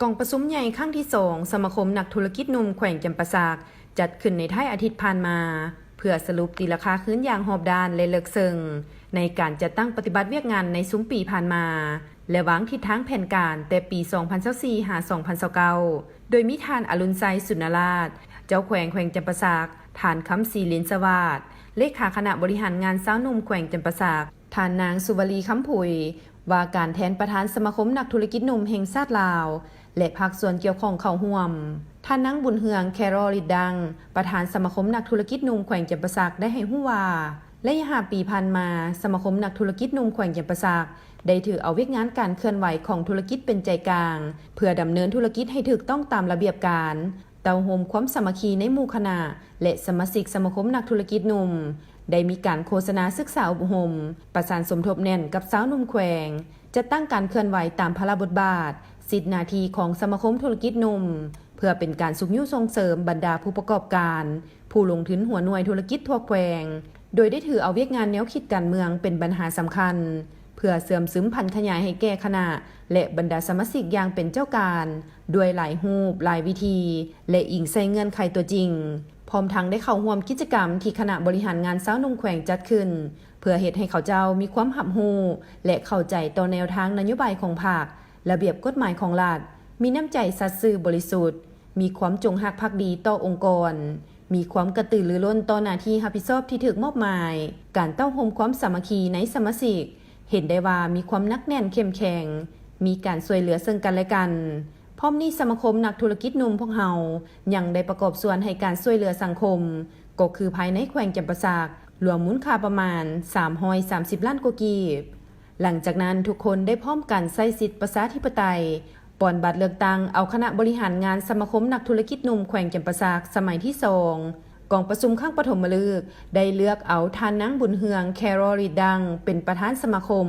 กองประชุมใหญ่ครั้งที่2สมาคมนักธุรกิจหนุ่มแขวงจำปาสักจัดขึ้นในท้ายอาทิตย์ผ่านมาเพื่อสรุปตีราคาขึ้นอย่างหอบด้านและเลิกเซิงในการจัดตั้งปฏิบัติเวียกงานในซุ้มปีผ่านมาและวางทิศทางแผนการแต่ปี 2024 หา 2029 โดยมีทานอรุณไซสุนราชเจ้าแขวงจำปาสักทานคำศรีลินสวัสดิ์เลขาคณะบริหารงานสาวหนุ่มแขวงจำปาสักทานนางสุวรีคำผุยว่าการแทนประธานสมาคมนักธุรกิจหนุ่มแห่งชาติลาวและภาคส่วนเกี่ยวข้องเข้าร่วมท่านนางบุญเฮืองแครอลิดดังประธานสมาคมนักธุรกิจหนุ่มแขวงจำปาสักได้ให้ฮู้ว่าระยะ5 ปีผ่านมาสมาคมนักธุรกิจหนุ่มแขวงจำปาสักได้ถือเอาเวียกงานการเคลื่อนไหวของธุรกิจเป็นใจกลางเพื่อดำเนินธุรกิจให้ถูกต้องตามระเบียบการเต้าโฮมความสามัคคีในหมู่คณะและสมาชิกสมาคมนักธุรกิจหนุ่มได้มีการโฆษณาศึกษาอบรมประสานสมทบแน่นกับสาวหนุ่มแขวงจะตั้งการเคลื่อนไหวตามพระบทบาทสิทธิหน้าที่ของสมาคมธุรกิจหนุ่มเพื่อเป็นการสุขยุส่งเสริมบรรดาผู้ประกอบการผู้ลงทุนหัวหน่วยธุรกิจทั่วแขวงโดยได้ถือเอาเวียกงานแนวคิดการเมืองเป็นปัญหาสำคัญเพื่อเสริมซึมพันธุ์ขยายให้แก่คณะและบรรดาสมาชิกอย่างเป็นเจ้าการด้วยหลายรูปหลายวิธีและอิงใส่เงื่อนไขตัวจริงพร้อมทั้งได้เข้าร่วมกิจกรรมที่คณะบริหารงานสาวหนุ่มแขวงจัดขึ้นเพื่อเฮ็ดให้เขาเจ้ามีความรับรู้และเข้าใจต่อแนวทางนโยบายของพรรคระเบียบกฎหมายของรัฐมีน้ำใจสัตย์ซื่อบริสุทธิ์มีความจงรักภักดีต่อองค์กรมีความกระตือรือร้นต่อหน้าที่รับผิดชอบที่ถูกมอบหมายการเต้าโฮมความสามัคคีในสมาชิกเห็นได้ว่ามีความนักแน่นเข้มแข็งมีการช่วยเหลือซึ่งกันและกันพร้อมนี้สมาคมนักธุรกิจหนุ่มพวกเฮายังได้ประกอบส่วนให้การช่วยเหลือสังคมก็คือภายในแขวงจำปาสักรวมมูลค่าประมาณ330 ล้านกีบหลังจากนั้นทุกคนได้พร้อมกันใช้สิทธิประชาธิปไตยปอนบัตรเลือกตั้งเอาคณะบริหารงานสมาคมนักธุรกิจหนุ่มแขวงจำปาสักสมัยที่2กองประชุมข้างปฐมฤกษ์ได้เลือกเอาทานนางบุญเฮืองแครอลิดังเป็นประธานสมาคม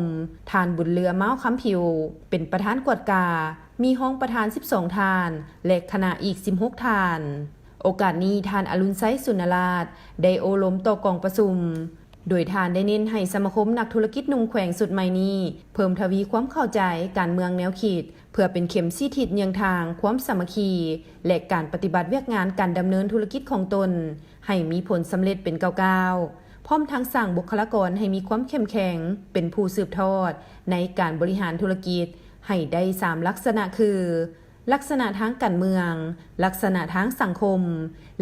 ทานบุญเรือเมาคำผิวเป็นประธานกวดกามีห้องประธาน12ทานและคณะอีก16ทานโอกาสนี้ทานอรุณไซสุนราชได้โอลมต่อกองประชุมโดยทานได้เน้นให้สมาคมนักธุรกิจหนุ่มแขวงสุดใหม่นี้เพิ่มทวีความเข้าใจการเมืองแนวคิดเพื่อเป็นเข็มชี้ทิศเนียงทางความสามัคคีและการปฏิบัติเวียกงานการดำเนินธุรกิจของตนให้มีผลสำเร็จเป็นก้าวๆพร้อมทั้งสร้างบุคลากรให้มีความเข้มแข็งเป็นผู้สืบทอดในการบริหารธุรกิจให้ได้3ลักษณะคือลักษณะทางการเมืองลักษณะทางสังคม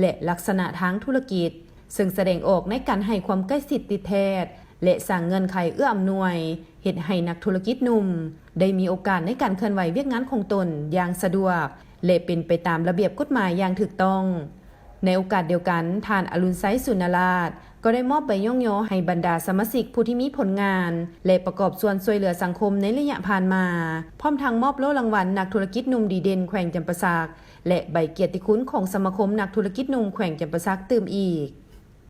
และลักษณะทางธุรกิจซึ่งแสดงออกในการให้ความใกล้ชิดติดแทดและสร้างเงื่อนไขเอื้ออำนวยเฮ็ดให้นักธุรกิจหนุ่มได้มีโอกาสในการเคลื่อนไหวเวียกงานของตนอย่างสะดวกและเป็นไปตามระเบียบกฎหมายอย่างถูกต้องในโอกาสเดียวกันทานอรุณไซสุนราชก็ได้มอบใบย่องยอให้บรรดาสมาชิกผู้ที่มีผลงานและประกอบส่วนช่วยเหลือสังคมในระยะผ่านมาพร้อมทั้งมอบโล่รางวัลนักธุรกิจหนุ่มดีเด่นแขวงจำปาสักและใบเกียรติคุณของสมาคมนักธุรกิจหนุ่มแขวงจำปาสักตื่มอีก